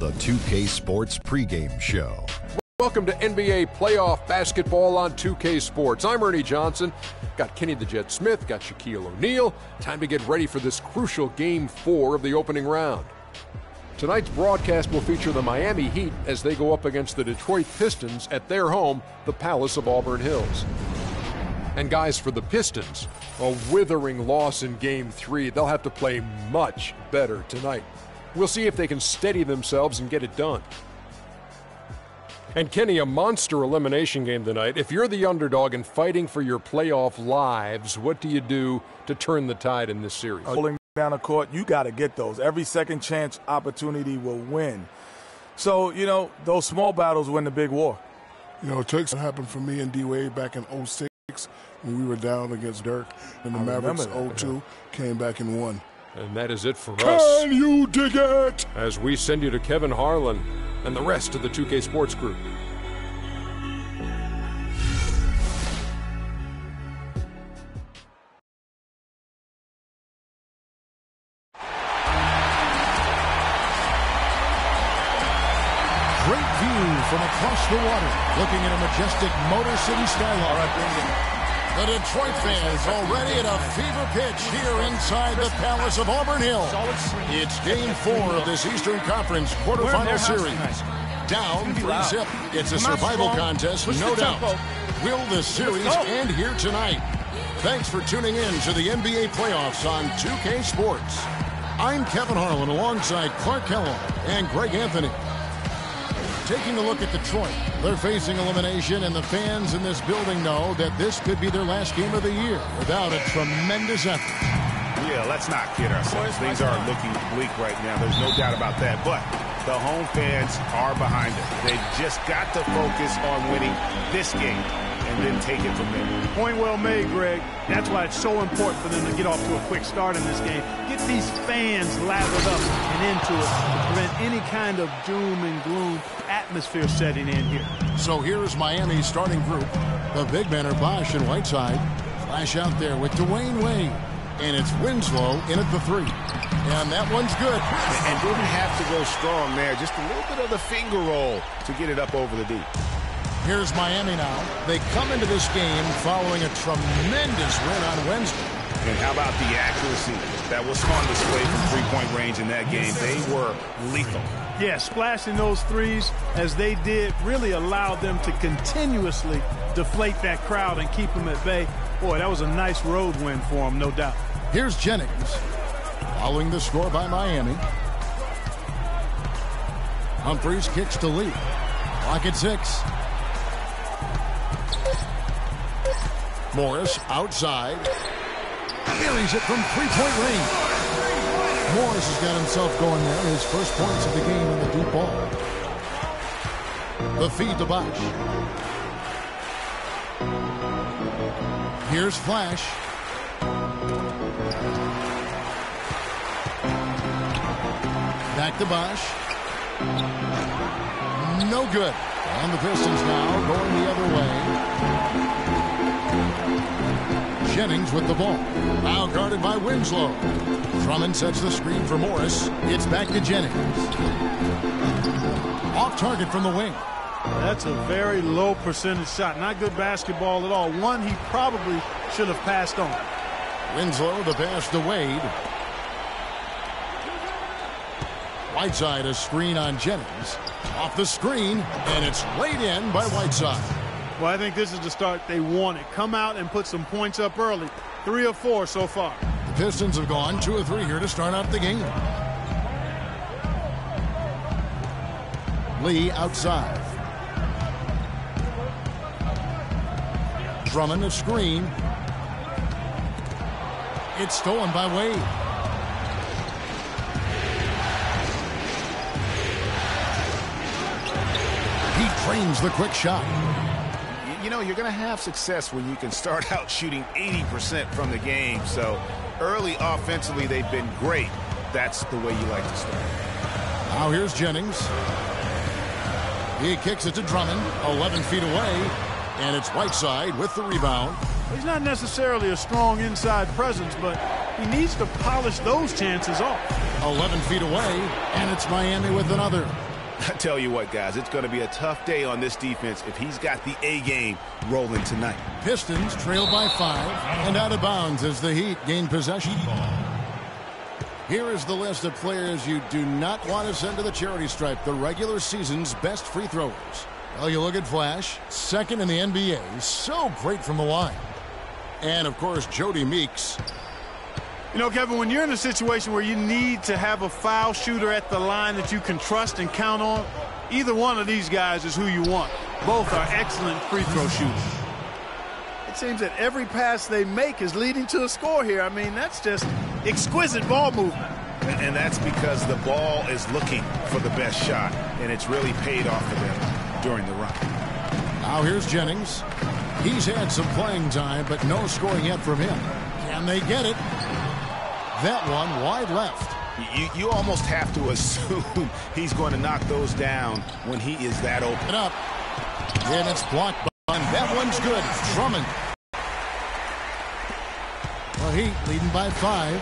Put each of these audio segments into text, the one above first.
the 2K Sports pregame show. Welcome to NBA playoff basketball on 2K Sports. I'm Ernie Johnson. Got Kenny the Jet Smith, got Shaquille O'Neal. Time to get ready for this crucial Game 4 of the opening round. Tonight's broadcast will feature the Miami Heat as they go up against the Detroit Pistons at their home, the Palace of Auburn Hills. And guys, for the Pistons, a withering loss in Game 3. They'll have to play much better tonight. We'll see if they can steady themselves and get it done. And Kenny, a monster elimination game tonight. If you're the underdog and fighting for your playoff lives, what do you do to turn the tide in this series? Pulling down the court, you got to get those. Every second chance opportunity will win. So, those small battles win the big war. It takes what happened for me and D-Wade back in 06 when we were down against Dirk, and the Mavericks 02 came back and won. And that is it for us. Can you dig it? As we send you to Kevin Harlan and the rest of the 2K Sports group. Great view from across the water, looking at a majestic Motor City skyline. The Detroit fans already at a fever pitch here inside the Palace of Auburn Hills. It's Game 4 of this Eastern Conference quarterfinal series. Down 3-zip. It's a survival contest, no doubt. Will this series end here tonight? Thanks for tuning in to the NBA playoffs on 2K Sports. I'm Kevin Harlan alongside Clark Kellogg and Greg Anthony. Taking a look at Detroit, they're facing elimination, and the fans in this building know that this could be their last game of the year without a tremendous effort. Yeah, let's not kid ourselves. Things are looking bleak right now. There's no doubt about that. But the home fans are behind them. They've just got to focus on winning this game and then take it from there. Point well made, Greg. That's why it's so important for them to get off to a quick start in this game. Get these fans lathered up and into it to prevent any kind of doom and gloom atmosphere setting in here. So here's Miami's starting group. The big men are Bosh and Whiteside. Flash out there with Dwayne Wade. And it's Winslow in at the 3. And that one's good. And didn't have to go strong there. Just a little bit of the finger roll to get it up over the D. Here's Miami now. They come into this game following a tremendous win on Wednesday. And how about the accuracy that was on display from three-point range in that game? They were lethal. Yeah, splashing those threes as they did really allowed them to continuously deflate that crowd and keep them at bay. Boy, that was a nice road win for them, no doubt. Here's Jennings. Following the score by Miami. Humphries kicks to Lee. Clock at 6. Morris outside. Buries it from three-point range. Morris has got himself going there. His first points of the game in the deep ball. The feed to Bosh. Here's Flash. Back to Bosh. No good. And the Pistons now going the other way. Jennings with the ball. Now guarded by Winslow. Drummond sets the screen for Morris. It's back to Jennings. Off target from the wing. That's a very low percentage shot. Not good basketball at all. One he probably should have passed on. Winslow the pass to Wade. Whiteside a screen on Jennings. Off the screen, and it's laid in by Whiteside. Well, I think this is the start they wanted. Come out and put some points up early. 3 of 4 so far. The Pistons have gone 2 of 3 here to start out the game. Lee outside. Drummond a screen. It's stolen by Wade. He trains the quick shot. You're going to have success when you can start out shooting 80% from the game. So early offensively, they've been great. That's the way you like to start. Now here's Jennings. He kicks it to Drummond, 11 feet away, and it's Whiteside with the rebound. He's not necessarily a strong inside presence, but he needs to polish those chances off. 11 feet away, and it's Miami with another. I tell you what, guys, it's going to be a tough day on this defense if he's got the A game rolling tonight. Pistons trail by 5 and out of bounds as the Heat gain possession. Here is the list of players you do not want to send to the charity stripe, the regular season's best free throwers. Well, you look at Flash, second in the NBA, so great from the line. And, of course, Jody Meeks. You know, Kevin, when you're in a situation where you need to have a foul shooter at the line that you can trust and count on, either one of these guys is who you want. Both are excellent free throw shooters. It seems that every pass they make is leading to a score here. I mean, that's just exquisite ball movement. And that's because the ball is looking for the best shot, and it's really paid off for them during the run. Now here's Jennings. He's had some playing time, but no scoring yet from him. Can they get it? That one wide left. You almost have to assume he's going to knock those down when he is that open. Up. And it's blocked by that one's good. Drummond. The Heat leading by 5.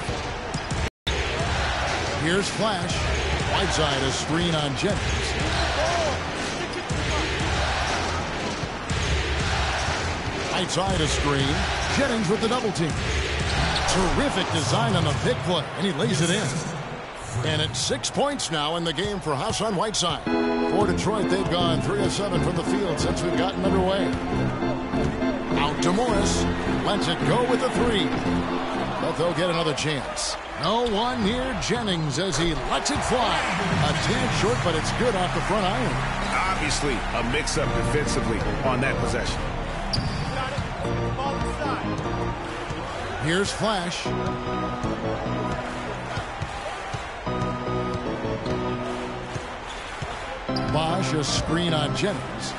Here's Flash. Whiteside, a screen on Jennings. Whiteside, a screen. Jennings with the double team. Terrific design on the pick play, and he lays it in. And it's 6 points now in the game for Hassan Whiteside. For Detroit, they've gone 3 of 7 from the field since we've gotten underway. Out to Morris. Lets it go with the 3. But they'll get another chance. No one near Jennings as he lets it fly. A tad short, but it's good off the front iron. Obviously, a mix-up defensively on that possession. Here's Flash. Bosch, a screen on Jennings.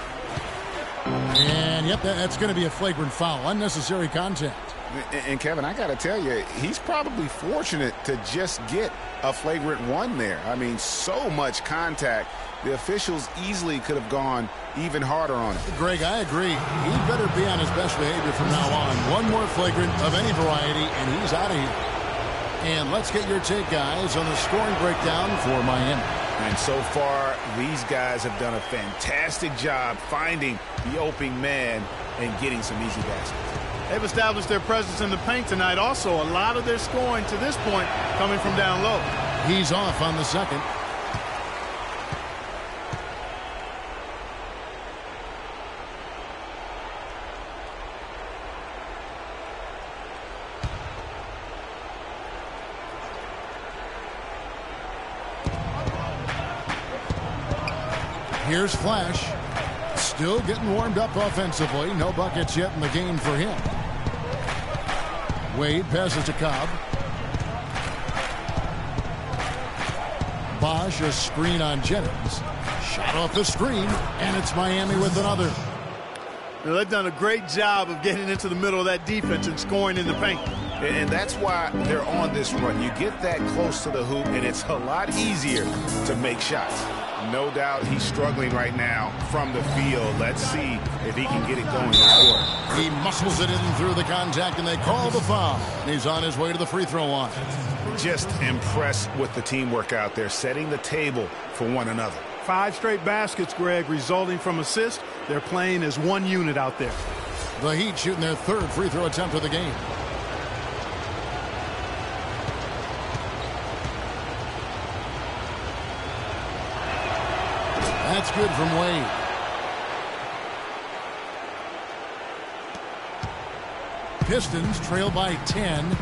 And, yep, that's going to be a flagrant foul. Unnecessary contact. And Kevin, I got to tell you, he's probably fortunate to just get a flagrant 1 there. I mean, so much contact. The officials easily could have gone even harder on it. Greg, I agree. He better be on his best behavior from now on. One more flagrant of any variety, and he's out of here. And let's get your take, guys, on the scoring breakdown for Miami. And so far, these guys have done a fantastic job finding the opening man and getting some easy baskets. They've established their presence in the paint tonight. Also, a lot of their scoring to this point coming from down low. He's off on the second. Here's Flash. Still getting warmed up offensively. No buckets yet in the game for him. Wade passes to Cobb. Bosch, a screen on Jennings. Shot off the screen, and it's Miami with another. Now, they've done a great job of getting into the middle of that defense and scoring in the paint. And that's why they're on this run. You get that close to the hoop, and it's a lot easier to make shots. No doubt he's struggling right now from the field. Let's see if he can get it going this quarter. He muscles it in through the contact, and they call the foul. And he's on his way to the free throw line. Just impressed with the teamwork out there, setting the table for one another. 5 straight baskets, Greg, resulting from assists. They're playing as one unit out there. The Heat shooting their 3rd free throw attempt of the game. That's good from Wade. Pistons trail by 10.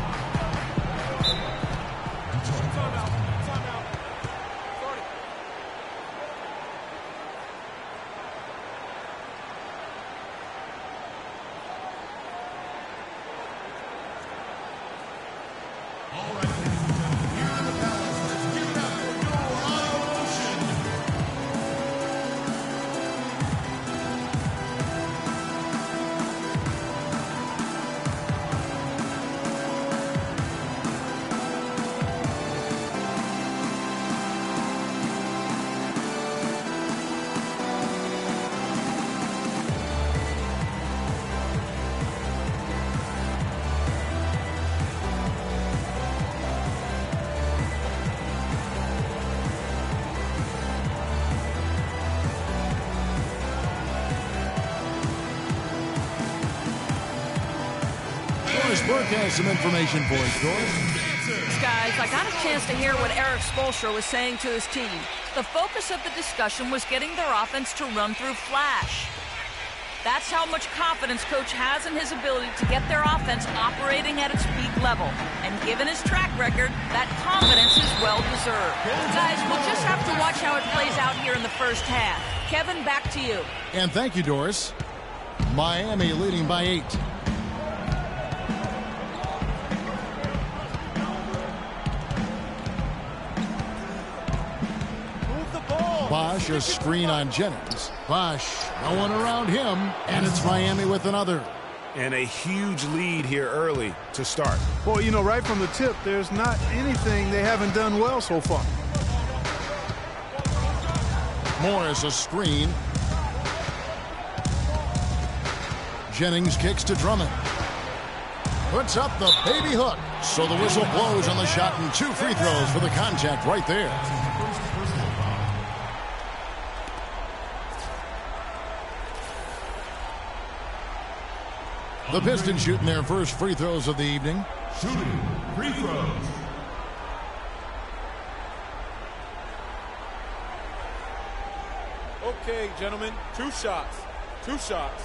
Doris Burke has some information for us, Doris. Guys, I got a chance to hear what Eric Spoelstra was saying to his team. The focus of the discussion was getting their offense to run through flash. That's how much confidence Coach has in his ability to get their offense operating at its peak level. And given his track record, that confidence is well-deserved. Guys, we'll just have to watch how it plays out here in the first half. Kevin, back to you. And thank you, Doris. Miami leading by 8. Bosch, a screen on Jennings. Bosch, no one around him, and it's Miami with another. And a huge lead here early to start. Boy, you know, right from the tip, there's not anything they haven't done well so far. Morris, a screen. Jennings kicks to Drummond. Puts up the baby hook. So the whistle blows on the shot and 2 free throws for the contact right there. The Pistons shooting their first free throws of the evening. Shooting free throws. Okay, gentlemen, 2 shots. 2 shots.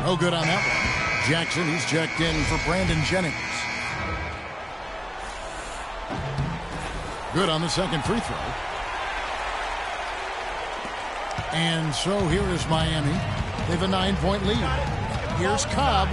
No good on that one. Jackson, he's checked in for Brandon Jennings. Good on the second free throw. And so here is Miami. They have a 9-point lead. Here's Cobb.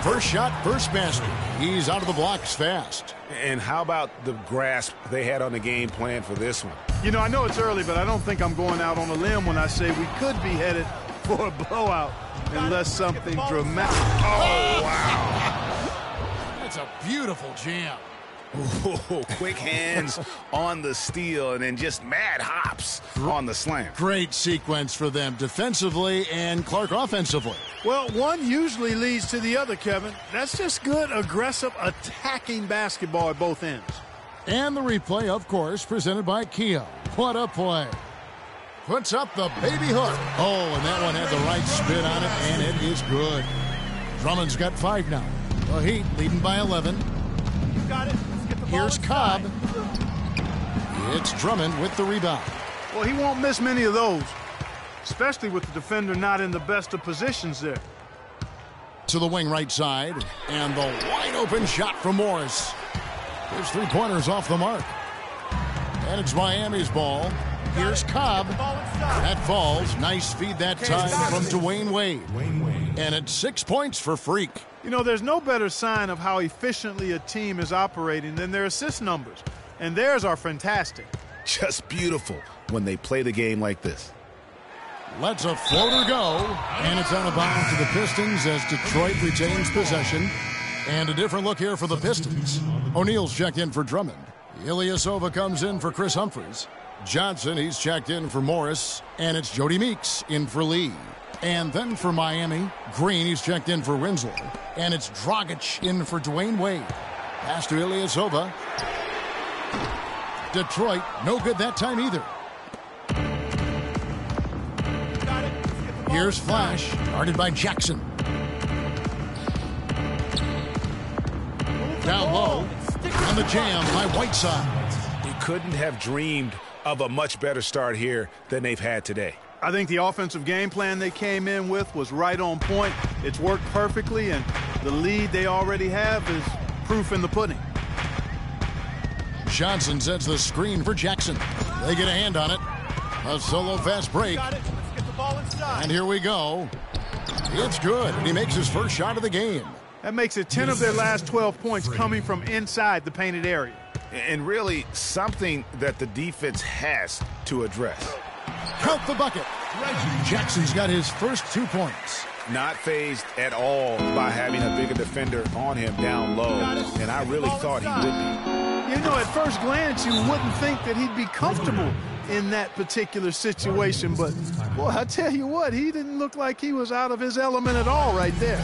First shot, first basket. He's out of the blocks fast. And how about the grasp they had on the game plan for this one? You know, I know it's early, but I don't think I'm going out on a limb when I say we could be headed for a blowout unless something dramatic. Oh, wow. That's a beautiful jam. Ooh, quick hands on the steal and then just mad hops on the slam. Great sequence for them defensively and Clark offensively. Well, one usually leads to the other, Kevin. That's just good, aggressive, attacking basketball at both ends. And the replay, of course, presented by Kia. What a play. Puts up the baby hook. Oh, and that one had the right spin on it, and it is good. Drummond's got 5 now. The Heat leading by 11. You got it. Here's Cobb. It's Drummond with the rebound. Well, he won't miss many of those, especially with the defender not in the best of positions there. To the wing right side, and the wide open shot from Morris. His 3-pointers off the mark. And it's Miami's ball. Here's Cobb. That falls. Nice feed that time from Dwayne Wade. And it's 6 points for Freak. You know, there's no better sign of how efficiently a team is operating than their assist numbers. And theirs are fantastic. Just beautiful when they play the game like this. Lets a floater go. And it's out of bounds to the Pistons as Detroit retains possession. And a different look here for the Pistons. O'Neal's checked in for Drummond. Ilyasova comes in for Chris Humphries. Johnson, he's checked in for Morris. And it's Jody Meeks in for Lee. And then for Miami, Green, he's checked in for Winslow. And it's Dragic in for Dwayne Wade. Pass to Ilyasova. Detroit, no good that time either. Here's Flash, guarded by Jackson. Down low, on the jam by Whiteside. He couldn't have dreamed of a much better start here than they've had today. I think the offensive game plan they came in with was right on point. It's worked perfectly, and the lead they already have is proof in the pudding. Johnson sets the screen for Jackson. They get a hand on it. A solo fast break. And here we go. It's good, and he makes his first shot of the game. That makes it 10 of their last 12 points coming from inside the painted area. And really something that the defense has to address. Count the bucket. Jackson's got his first 2 points. Not fazed at all by having a bigger defender on him down low, and I really thought he would be. You know, at first glance, you wouldn't think that he'd be comfortable in that particular situation, but, boy, I tell you what, he didn't look like he was out of his element at all right there.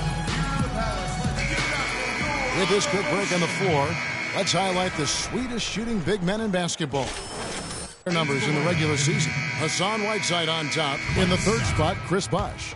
With this quick break on the floor, Let's highlight the sweetest shooting big men in basketball. Their numbers in the regular season. Hassan Whiteside on top. In the third spot, Chris Bosh.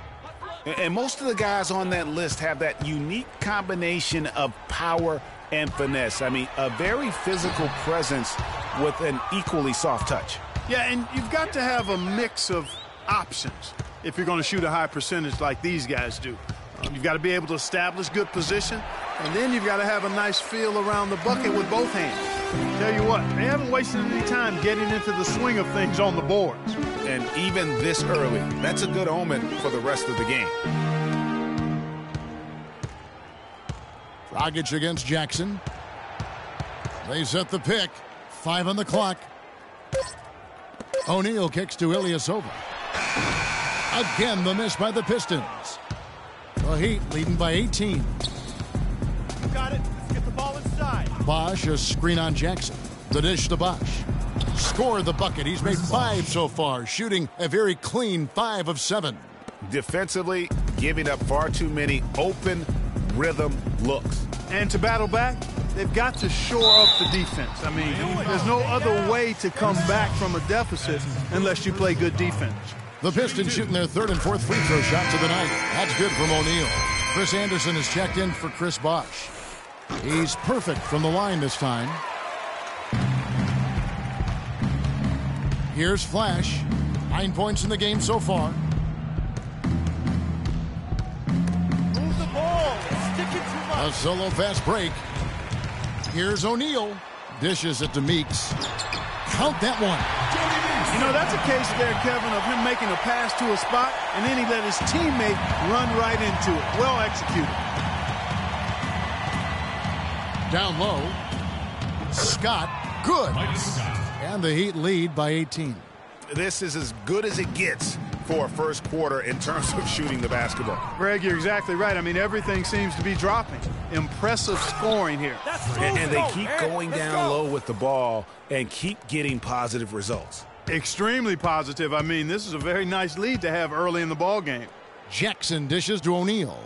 And most of the guys on that list have that unique combination of power and finesse. I mean, a very physical presence with an equally soft touch. Yeah, and you've got to have a mix of options if you're going to shoot a high percentage like these guys do. You've got to be able to establish good position, and then you've got to have a nice feel around the bucket with both hands. Tell you what, they haven't wasted any time getting into the swing of things on the boards. And even this early, that's a good omen for the rest of the game. Dragic against Jackson. They set the pick. 5 on the clock. O'Neal kicks to Ilyasova. Again, the miss by the Pistons. The Heat leading by 18. You got it. Let's get the ball inside. Bosh, a screen on Jackson. The dish to Bosh. Score the bucket. He's made 5 so far, shooting a very clean 5 of 7. Defensively, giving up far too many open rhythm looks. And to battle back, they've got to shore up the defense. I mean, there's no other way to come back from a deficit unless you play good defense. The Pistons shooting their third and fourth free throw shots of the night. That's good from O'Neal. Chris Anderson has checked in for Chris Bosh. He's perfect from the line this time. Here's Flash. 9 points in the game so far. Move the ball. It's sticking too much. A solo fast break. Here's O'Neal. Dishes it to Meeks. Count that one. You know, that's a case there, Kevin, of him making a pass to a spot, and then he let his teammate run right into it. Well executed. Down low. Scott. Good. And the Heat lead by 18. This is as good as it gets for a first quarter in terms of shooting the basketball. Greg, you're exactly right. I mean, everything seems to be dropping. Impressive scoring here. And they keep going down low with the ball and keep getting positive results. Extremely positive. I mean, this is a very nice lead to have early in the ball game. Jackson dishes to O'Neal.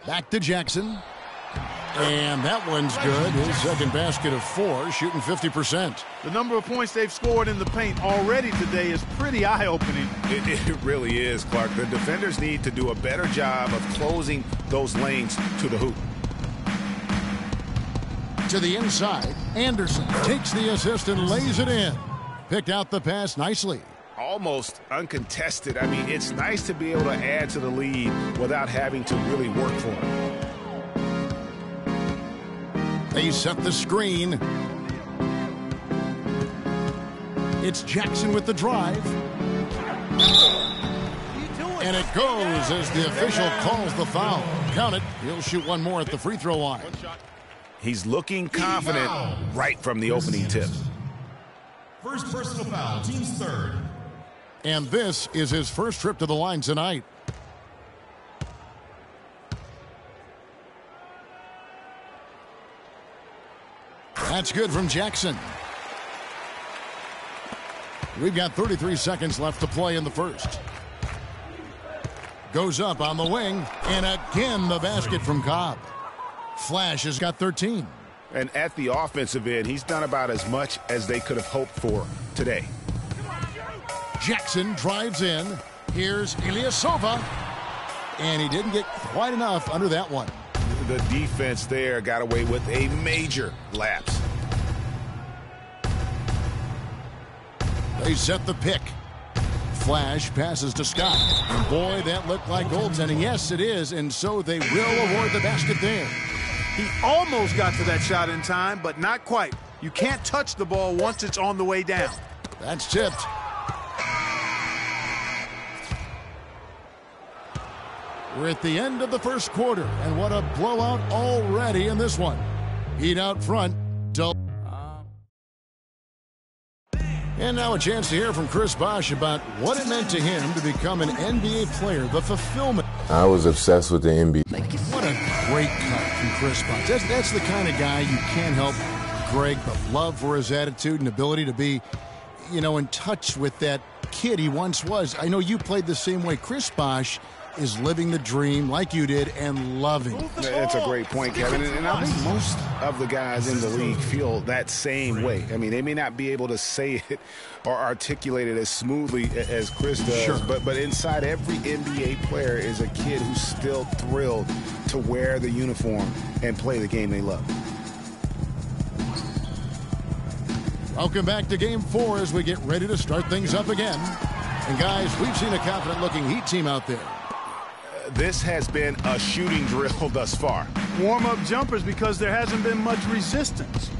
Back to Jackson. And that one's good. His second basket of 4, shooting 50%. The number of points they've scored in the paint already today is pretty eye-opening. It really is, Clark. The defenders need to do a better job of closing those lanes to the hoop. To the inside, Anderson takes the assist and lays it in. Picked out the pass nicely. Almost uncontested. I mean, it's nice to be able to add to the lead without having to really work for it. They set the screen. It's Jackson with the drive. And it goes as the official calls the foul. Count it. He'll shoot one more at the free throw line. He's looking confident right from the opening tip. First personal foul, team's third. And this is his first trip to the line tonight. That's good from Jackson. We've got 33 seconds left to play in the first. Goes up on the wing, and again the basket from Cobb. Flash has got 13. And at the offensive end, he's done about as much as they could have hoped for today. Jackson drives in. Here's Ilyasova. And he didn't get quite enough under that one. The defense there got away with a major lapse. They set the pick. Flash passes to Scott. And boy, that looked like goaltending. Yes, it is. And so they will award the basket there. He almost got to that shot in time, but not quite. You can't touch the ball once it's on the way down. That's tipped. We're at the end of the first quarter, and what a blowout already in this one. Heat out front. And now a chance to hear from Chris Bosh about what it meant to him to become an NBA player, the fulfillment. I was obsessed with the NBA. What a great cut from Chris Bosh. That's the kind of guy you can't help, Greg, but love for his attitude and ability to be, in touch with that kid he once was. I know you played the same way. Chris Bosh is living the dream like you did and loving. That's a great point, Kevin. And I think most of the guys in the league feel that same way. I mean, they may not be able to say it or articulate it as smoothly as Chris does, sure. but inside every NBA player is a kid who's still thrilled to wear the uniform and play the game they love. Welcome back to Game 4 as we get ready to start things up again. And guys, we've seen a confident-looking Heat team out there. This has been a shooting drill thus far. Warm-up jumpers because there hasn't been much resistance.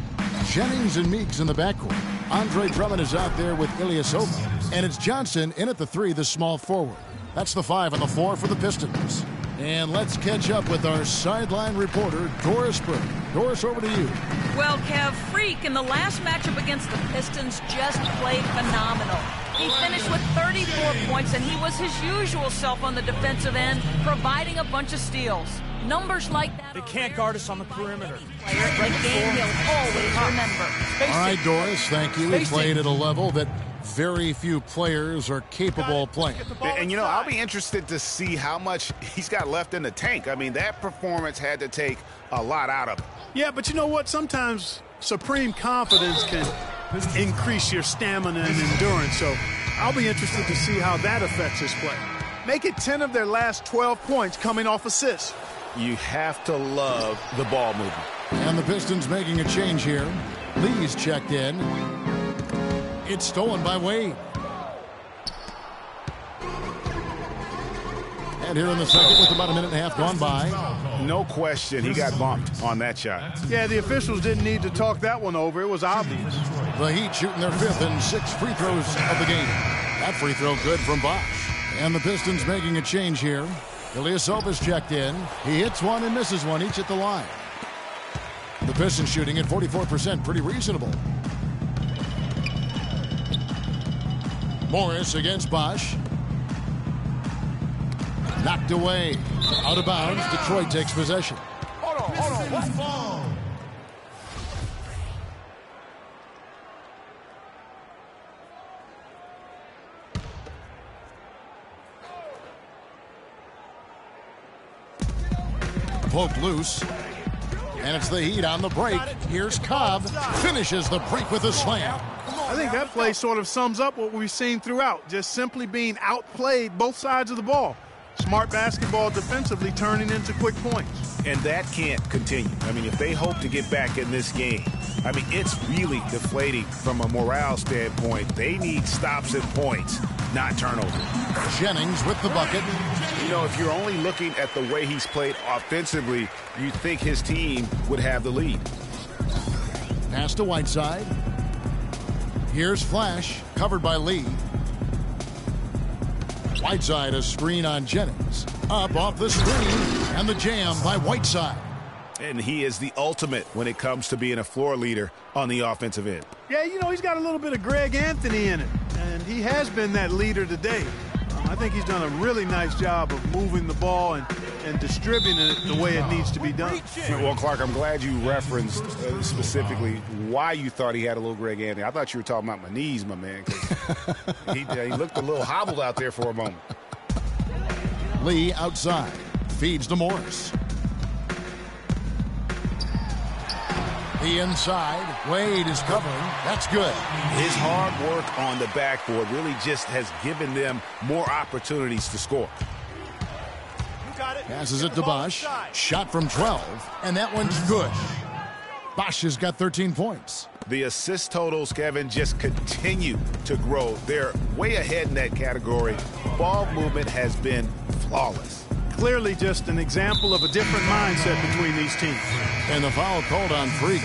Jennings and Meeks in the backcourt. Andre Drummond is out there with Ilyasova. And it's Johnson in at the 3, the small forward. That's the 5 on the floor for the Pistons. And let's catch up with our sideline reporter, Doris Burke. Doris, over to you. Well, Kev, Freak in the last matchup against the Pistons just played phenomenal. He finished with 34 points, and he was his usual self on the defensive end, providing a bunch of steals. Numbers like that. They can't guard us on the perimeter. A game he'll always remember. All right, Doris, thank you. He played at a level that very few players are capable of playing. And, you know, I'll be interested to see how much he's got left in the tank. I mean, that performance had to take a lot out of him. Yeah, but you know what? Sometimes supreme confidence can increase your stamina and endurance. So I'll be interested to see how that affects his play. Make it 10 of their last 12 points coming off assists. You have to love the ball movement. And the Pistons making a change here. Lee's checked in. It's stolen by Wade. And here in the second with about a minute and a half gone by. No question he got bumped on that shot. Yeah, the officials didn't need to talk that one over. It was obvious. The Heat shooting their 5th and 6th free throws of the game. That free throw good from Bosh. And the Pistons making a change here. Ilyasova's checked in. He hits one and misses one, each at the line. The Pistons shooting at 44%, pretty reasonable. Morris against Bosh. Knocked away. Out of bounds. Detroit takes possession. Hold on. Poked loose. And it's the Heat on the break. Here's Cobb. Finishes the break with a slam. I think that play sort of sums up what we've seen throughout. Just simply being outplayed both sides of the ball. Smart basketball defensively turning into quick points. And that can't continue. I mean, if they hope to get back in this game, I mean, it's really deflating from a morale standpoint. They need stops and points, not turnovers. Jennings with the bucket. You know, if you're only looking at the way he's played offensively, you'd think his team would have the lead. Pass to Whiteside. Here's Flash, covered by Lee. Whiteside, a screen on Jennings. Up off the screen, and the jam by Whiteside. And he is the ultimate when it comes to being a floor leader on the offensive end. Yeah, you know, he's got a little bit of Greg Anthony in it, and he has been that leader today. I think he's done a really nice job of moving the ball and distributing it the way it needs to be done. Well, Clark, I'm glad you referenced specifically why you thought he had a little Greg Anthony. I thought you were talking about my knees, my man. He looked a little hobbled out there for a moment. Lee outside. Feeds to Morris. The inside. Wade is covering. That's good. His hard work on the backboard really just has given them more opportunities to score. Passes it to Bosh. Shot from 12. And that one's good. Bosh has got 13 points. The assist totals, Kevin, just continue to grow. They're way ahead in that category. Ball movement has been flawless. Clearly just an example of a different mindset between these teams. And the foul called on Freak.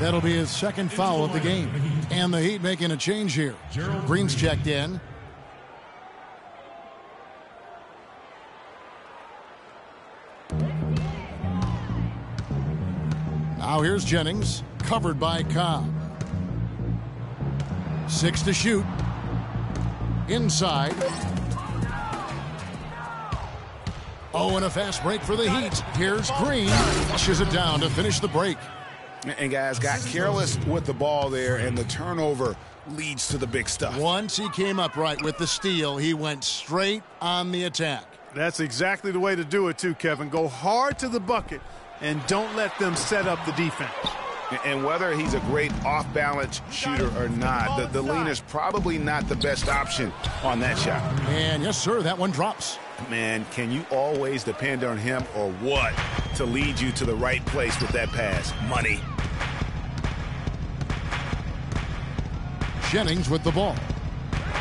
That'll be his second foul of the game. And the Heat making a change here. Green's checked in. Now here's Jennings, covered by Cobb. 6 to shoot. Inside. Oh, and a fast break for the Heat. Here's Green. Flushes it down to finish the break. And guys got careless with the ball there, and the turnover leads to the big stuff. Once he came up right with the steal, he went straight on the attack. That's exactly the way to do it, too, Kevin. Go hard to the bucket and don't let them set up the defense. And whether he's a great off-balance shooter or not, the lean is probably not the best option on that shot. And yes, sir, that one drops. Man, can you always depend on him or what to lead you to the right place with that pass? Money. Jennings with the ball.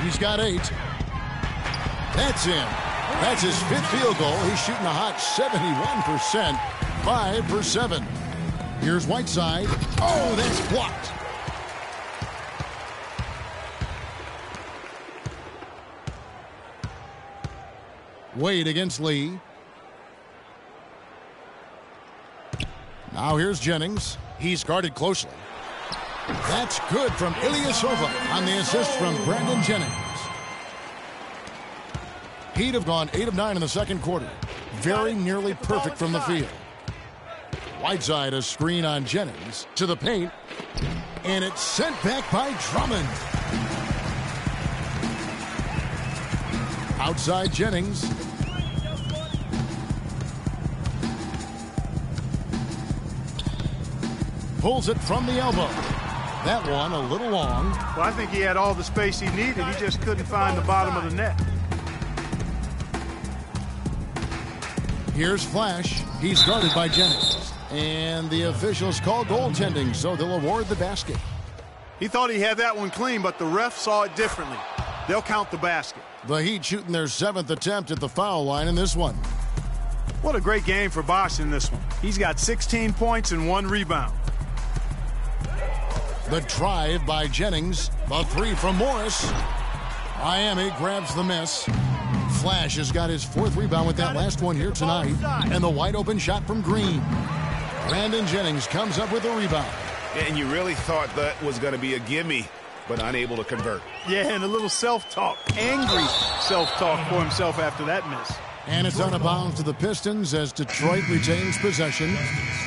He's got 8. That's in. That's his 5th field goal. He's shooting a hot 71%. 5 for 7. Here's Whiteside. Oh, that's blocked. Wade against Lee. Now here's Jennings. He's guarded closely. That's good from Ilyasova on the assist from Brandon Jennings. Heat have gone 8 of 9 in the second quarter. Very nearly perfect from the field. Whiteside, a screen on Jennings to the paint. And it's sent back by Drummond. Outside Jennings. Pulls it from the elbow. That one a little long. Well, I think he had all the space he needed. He just couldn't find the bottom of the net. Here's Flash. He's guarded by Jennings. And the officials call goaltending, so they'll award the basket. He thought he had that one clean, but the ref saw it differently. They'll count the basket. The Heat shooting their 7th attempt at the foul line in this one. What a great game for Bosh in this one. He's got 16 points and 1 rebound. The drive by Jennings. The 3 from Morris. Miami grabs the miss. Flash has got his 4th rebound with that last one here tonight. And the wide open shot from Green. Brandon Jennings comes up with a rebound. And you really thought that was going to be a gimme, but unable to convert. Yeah, and a little self-talk. Angry self-talk for himself after that miss. And it's out of bounds to the Pistons as Detroit retains possession.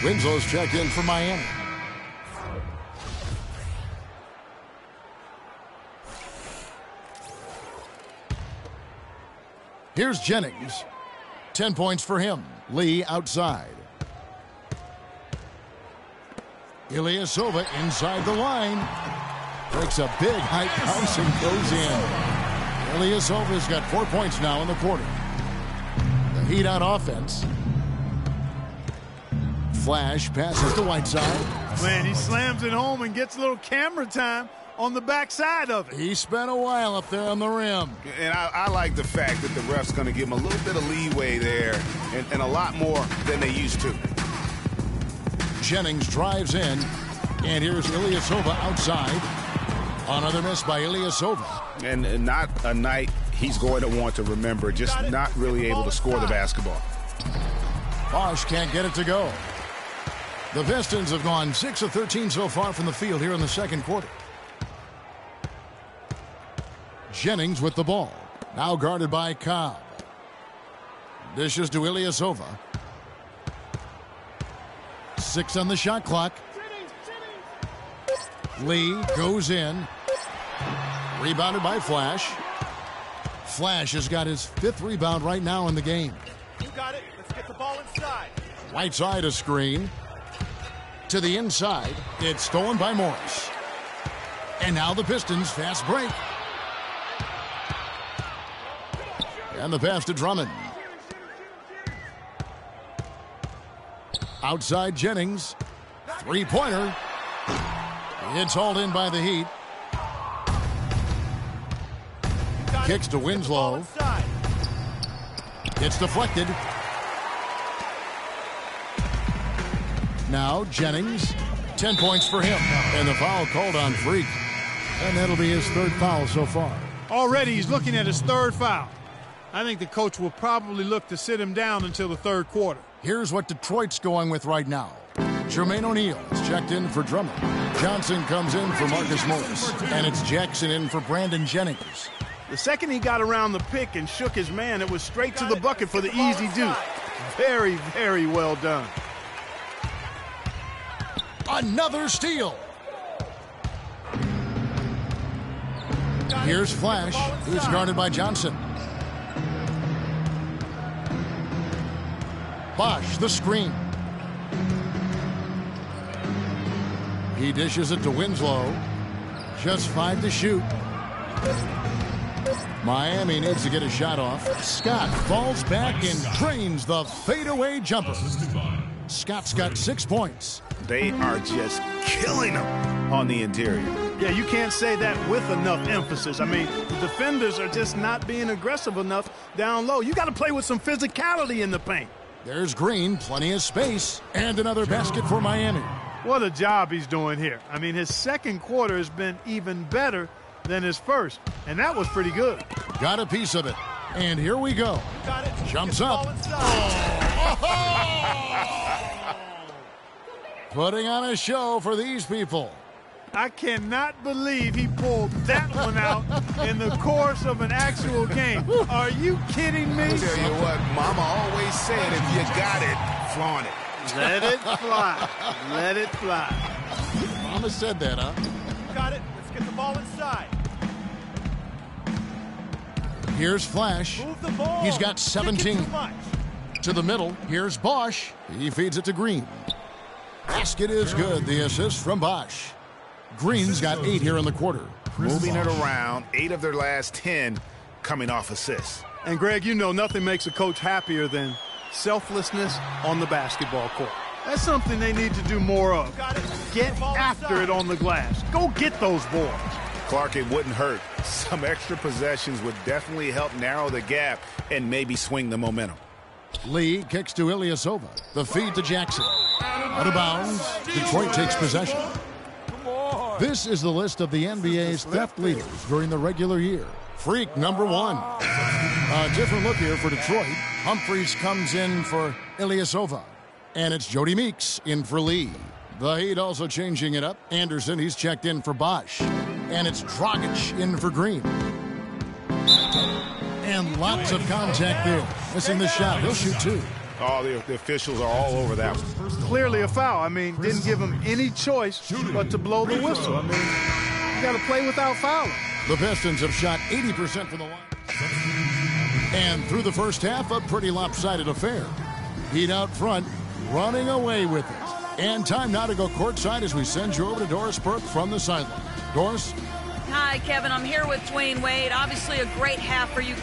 Winslow's checked in for Miami. Here's Jennings. 10 points for him. Lee outside. Ilyasova inside the line. Breaks a big high bounce and goes in. Ilyasova's got 4 points now in the quarter. The Heat on offense. Flash passes to Whiteside. Man, he slams it home and gets a little camera time on the backside of it. He spent a while up there on the rim. And I like the fact that the ref's going to give him a little bit of leeway there and a lot more than they used to. Jennings drives in, and here's Ilyasova outside. Another miss by Ilyasova. And not a night he's going to want to remember, just not really able to score the basketball. Bosh can't get it to go. The Pistons have gone 6 of 13 so far from the field here in the second quarter. Jennings with the ball. Now guarded by Cobb. Dishes to Ilyasova. 6 on the shot clock. Lee goes in. Rebounded by Flash. Flash has got his 5th rebound right now in the game. You got it. Let's get the ball inside. Whiteside a screen. To the inside. It's stolen by Morris. And now the Pistons fast break. And the pass to Drummond. Outside Jennings. 3-pointer. It's hauled in by the Heat. Kicks to Winslow. It's deflected. Now Jennings. 10 points for him. And the foul called on Freak. And that'll be his 3rd foul so far. Already he's looking at his 3rd foul. I think the coach will probably look to sit him down until the 3rd quarter. Here's what Detroit's going with right now. Jermaine O'Neal is checked in for Drummond. Johnson comes in for Marcus Morris. And it's Jackson in for Brandon Jennings. The second he got around the pick and shook his man, it was straight to the bucket for the easy deuce. Very, very well done. Another steal. Here's Flash, who's guarded by Johnson. Bosh, the screen. He dishes it to Winslow. Just 5 to shoot. Miami needs to get a shot off. Scott falls back and drains the fadeaway jumper. Scott's got 6 points. They are just killing him on the interior. Yeah, you can't say that with enough emphasis. I mean, the defenders are just not being aggressive enough down low. You got to play with some physicality in the paint. There's Green, plenty of space, and another basket for Miami. What a job he's doing here. I mean, his second quarter has been even better than his first, and that was pretty good. Got a piece of it, and here we go. Got it. Jumps up. Putting on a show for these people. I cannot believe he pulled that one out in the course of an actual game. Are you kidding me? I'll tell you what, Mama always said, if you got it, flaunt it. Let it fly. Let it fly. Mama said that, huh? Got it. Let's get the ball inside. Here's Flash. Move the ball. He's got 17. To the middle. Here's Bosh. He feeds it to Green. Basket is good. The assist from Bosh. Green's got 8 here in the quarter. Moving it around, 8 of their last 10 coming off assists. And, Greg, you know nothing makes a coach happier than selflessness on the basketball court. That's something they need to do more of. Get after it on the glass. Go get those boards. Clark, it wouldn't hurt. Some extra possessions would definitely help narrow the gap and maybe swing the momentum. Lee kicks to Ilyasova. The feed to Jackson. Out of bounds. Detroit takes possession. This is the list of the NBA's theft leaders during the regular year. Freak number 1. A different look here for Detroit. Humphries comes in for Ilyasova. And it's Jody Meeks in for Lee. The Heat also changing it up. Anderson, he's checked in for Bosh. And it's Dragic in for Green. And lots of contact there. Missing the shot. He'll shoot 2. Oh, the officials are all over that one. Clearly a foul. I mean, didn't give him any choice but to blow the whistle. I mean, you got to play without fouling. The Pistons have shot 80% from the line. And through the first half, a pretty lopsided affair. Heat out front, running away with it. And time now to go courtside as we send you over to Doris Burke from the sideline. Doris? Hi, Kevin. I'm here with Dwayne Wade. Obviously a great half for you.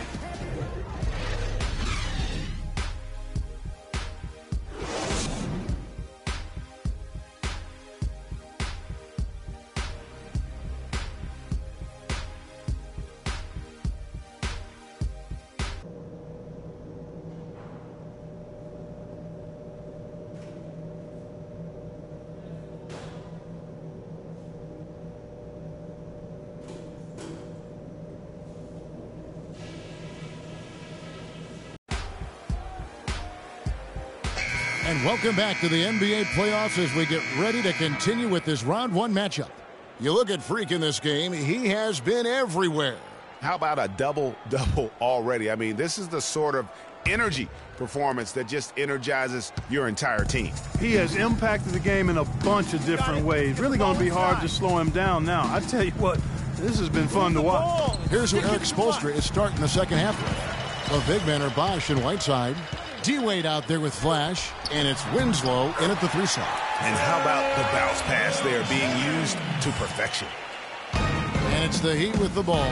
And welcome back to the NBA playoffs as we get ready to continue with this round 1 matchup. You look at Freak in this game, he has been everywhere. How about a double-double already? I mean, this is the sort of energy performance that just energizes your entire team. He has impacted the game in a bunch of different ways. Really going to be hard to slow him down now. I tell you what, this has been fun to watch. Here's who Eric Spoelstra is starting the second half with. The big men are Bosh and Whiteside. D-Wade out there with Flash, and it's Winslow in at the 3 slot. And how about the bounce pass there being used to perfection? And it's the Heat with the ball.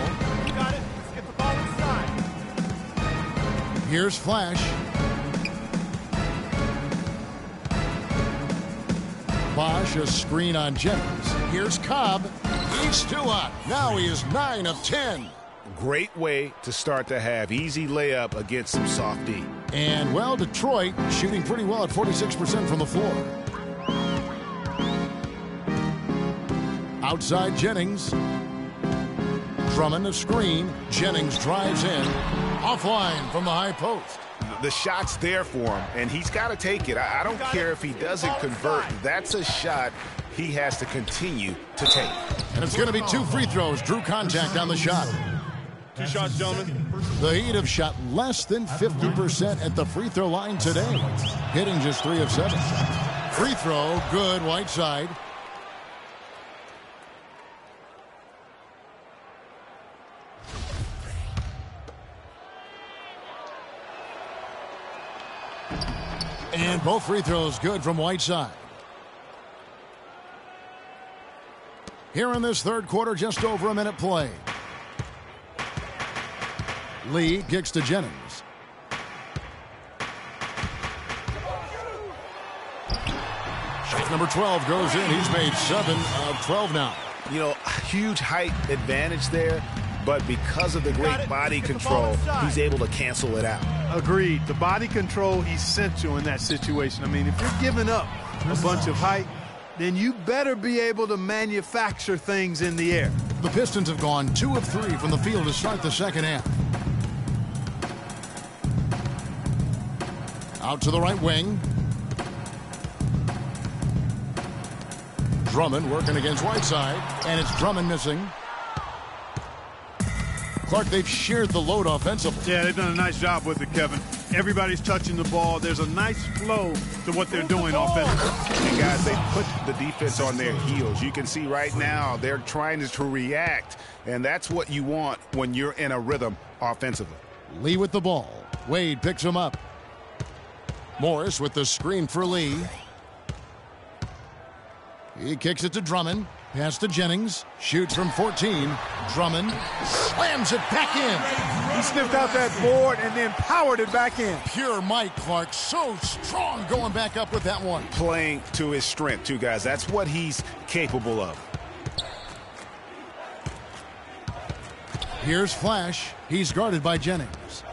Got it. Let's get the ball inside. Here's Flash. Bosh, a screen on Jennings. Here's Cobb. He's still on. Now he is 9 of 10. Great way to start the half. Easy layup against some soft D. And, well, Detroit shooting pretty well at 46% from the floor. Outside Jennings. Drummond a screen. Jennings drives in. Offline from the high post. The shot's there for him, and he's got to take it. I don't care if he doesn't convert. That's a shot he has to continue to take. And it's going to be 2 free throws. Drew contact on the shot. 2 shots, gentlemen. The Heat have shot less than 50% at the free throw line today, hitting just 3 of 7. Free throw, good, Whiteside. And both free throws good from Whiteside. Here in this third quarter, just over a minute play. Lee kicks to Jennings. Shot number 12 goes in. He's made 7 of 12 now. You know, huge height advantage there, but because of the great body control, he's able to cancel it out. Agreed. The body control, essential in that situation. I mean, if you're giving up a bunch of height, then you better be able to manufacture things in the air. The Pistons have gone 2 of 3 from the field to start the second half. Out to the right wing. Drummond working against Whiteside, and it's Drummond missing. Clark, they've shared the load offensively. Yeah, they've done a nice job with it, Kevin. Everybody's touching the ball. There's a nice flow to what they're doing offensively. And guys, they put the defense on their heels. You can see right now they're trying to react, and that's what you want when you're in a rhythm offensively. Lee with the ball. Wade picks him up. Morris with the screen for Lee. He kicks it to Drummond. Pass to Jennings. Shoots from 14. Drummond slams it back in. He sniffed out that board and then powered it back in. Pure Mike Clark. So strong going back up with that one. Playing to his strength, too, guys. That's what he's capable of. Here's Flash. He's guarded by Jennings.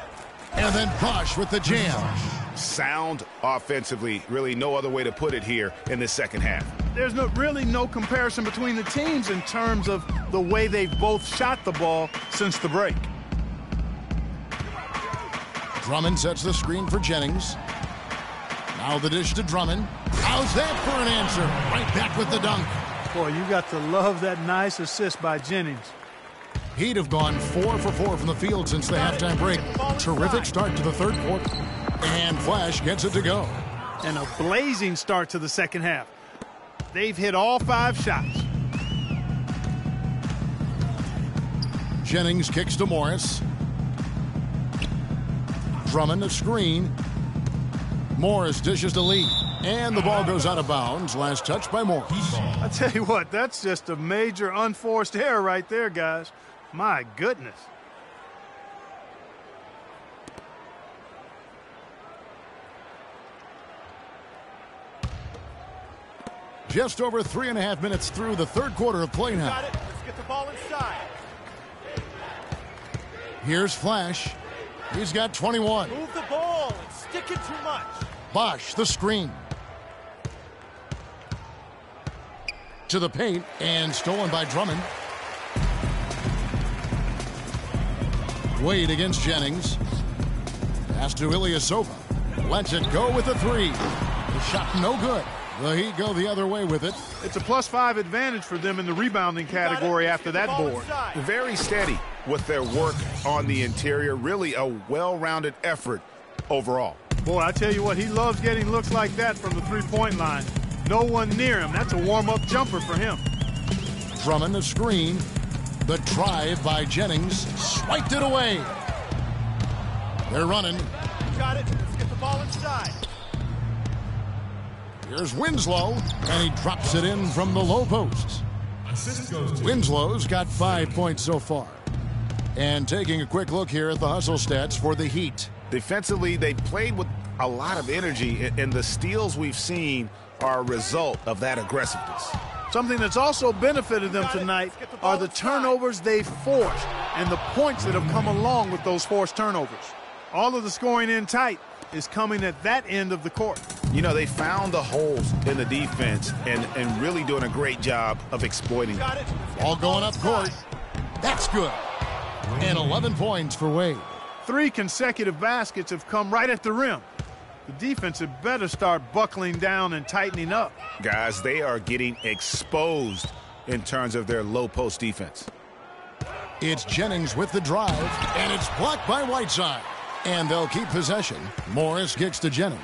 And then Bosh with the jam. Sound offensively. Really no other way to put it here in the second half. There's really no comparison between the teams in terms of the way they've both shot the ball since the break. Drummond sets the screen for Jennings. Now the dish to Drummond. How's that for an answer? Right back with the dunk. Boy, you got to love that nice assist by Jennings. He'd have gone 4 for 4 from the field since the halftime break. Terrific start to the third quarter. And Flash gets it to go. And a blazing start to the second half. They've hit all 5 shots. Jennings kicks to Morris. Drummond a screen. Morris dishes to Lee. And the ball goes out of bounds. Last touch by Morris. I tell you what, that's just a major unforced error right there, guys. My goodness. Just over 3.5 minutes through the third quarter of play now. Got it. Let's get the ball inside. Here's Flash. He's got 21. Move the ball and stick it too much. Bosh the screen. To the paint and stolen by Drummond. Wade against Jennings. Pass to Ilyasova. Lets it go with the 3. The shot no good. The Heat go the other way with it. It's a +5 advantage for them in the rebounding category after that board. Very steady with their work on the interior. Really a well-rounded effort overall. Boy, I tell you what, he loves getting looks like that from the three-point line. No one near him. That's a warm-up jumper for him. Drummond the screen. The drive by Jennings. Swiped it away. They're running. Got it. Let's get the ball inside. Here's Winslow, and he drops it in from the low post. Winslow's got 5 points so far. And taking a quick look here at the hustle stats for the Heat. Defensively, they played with a lot of energy, and the steals we've seen are a result of that aggressiveness. Something that's also benefited them tonight are the turnovers they've forced and the points that have come along with those forced turnovers. All of the scoring in tight is coming at that end of the court. You know, they found the holes in the defense and really doing a great job of exploiting them. All going up court. That's good. And 11 points for Wade. 3 consecutive baskets have come right at the rim. The defense had better start buckling down and tightening up. Guys, they are getting exposed in terms of their low post defense. It's Jennings with the drive, and it's blocked by Whiteside. And they'll keep possession. Morris kicks to Jennings.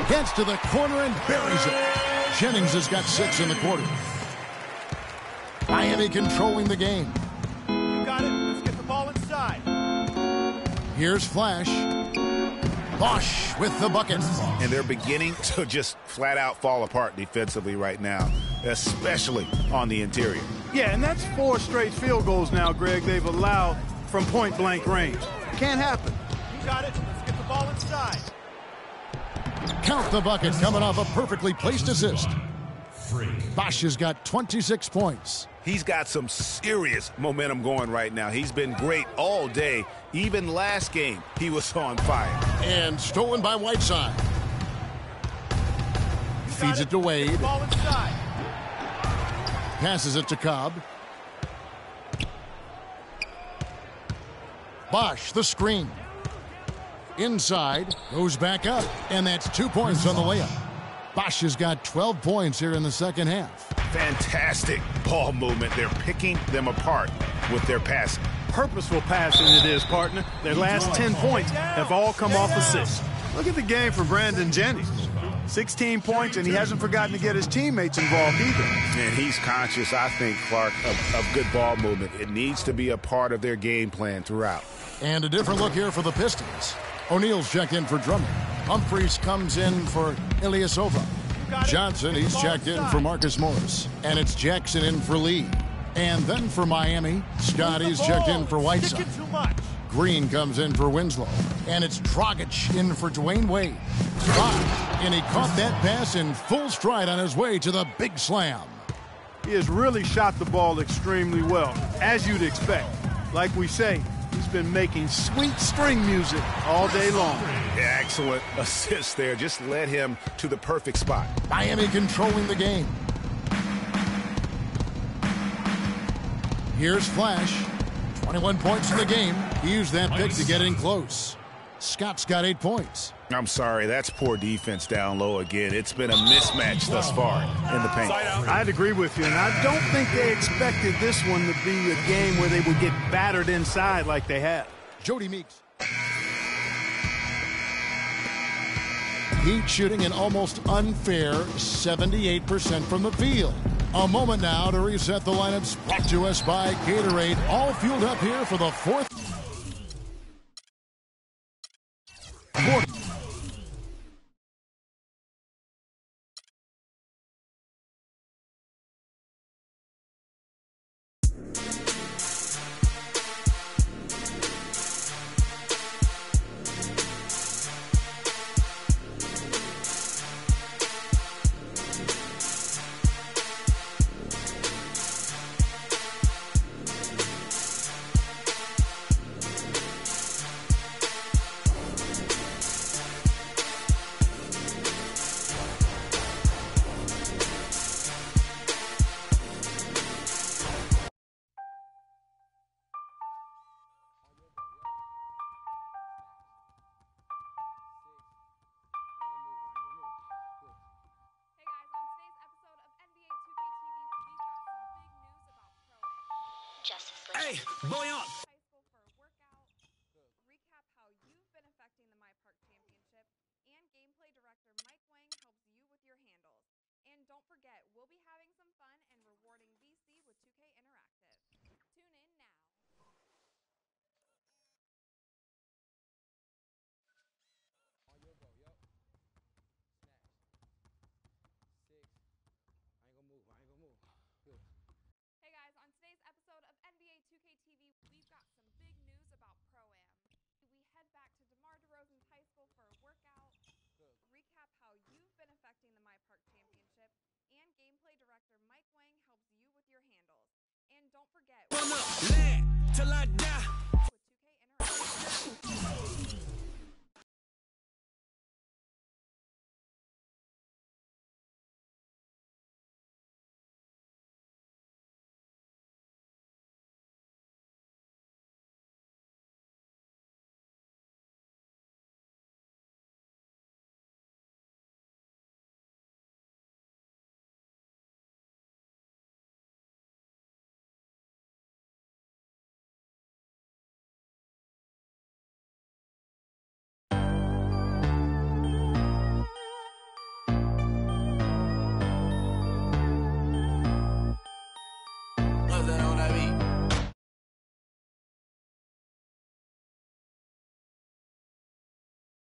Gets to the corner and buries it. Jennings has got 6 in the quarter. Miami controlling the game. You got it. Let's get the ball inside. Here's Flash. Bosh with the bucket. And they're beginning to just flat out fall apart defensively right now, especially on the interior. Yeah, and that's 4 straight field goals now, Greg, they've allowed from point-blank range. Can't happen. You got it. Let's get the ball inside. Count the bucket coming off a perfectly placed assist. Bosh has got 26 points. He's got some serious momentum going right now. He's been great all day. Even last game, he was on fire. And stolen by Whiteside. Feeds it to Wade. Ball inside. Passes it to Cobb. Bosh, the screen. Inside, goes back up, and that's 2 points on the layup. Bosh has got 12 points here in the second half. Fantastic ball movement. They're picking them apart with their passing. Purposeful passing it is, partner. Their last 10 points have all come off assists. Look at the game for Brandon Jennings. 16 points, and he hasn't forgotten to get his teammates involved either. And he's conscious, I think, Clark, of good ball movement. It needs to be a part of their game plan throughout. And a different look here for the Pistons. O'Neal's checked in for Drummond. Humphries comes in for Ilyasova. Johnson, he's checked in for Marcus Morris. And it's Jackson in for Lee. And then for Miami, Scotty's checked in for Whiteside. Green comes in for Winslow. And it's Dragic in for Dwayne Wade. And he caught that pass in full stride on his way to the big slam. He has really shot the ball extremely well, as you'd expect. Like we say, he's been making sweet string music all day long. Yeah, excellent assist there. Just led him to the perfect spot. Miami controlling the game. Here's Flash. 21 points in the game. He used that pick to get in close. Scott's got 8 points. I'm sorry, that's poor defense down low again. It's been a mismatch thus far in the paint. I'd agree with you, and I don't think they expected this one to be a game where they would get battered inside like they have. Jody Meeks. Heat shooting an almost unfair 78% from the field. A moment now to reset the lineups. Brought to us by Gatorade. All fueled up here for the fourth. Hey, boy up. Recap how you've been affecting the My Park Championship, and gameplay director Mike Wang helps you with your handles. And don't forget, we'll be having some fun and rewarding VC with 2K Interactive. Tune in now. Hey guys, on today's episode of NBA 2K TV, we've got some big news about Pro-Am. We head back to DeMar DeRozan's high school for a workout, recap how you've been affecting the My Park Championship, and gameplay director Mike Wang helps you with your handles. And don't forget... Run up, land till I die.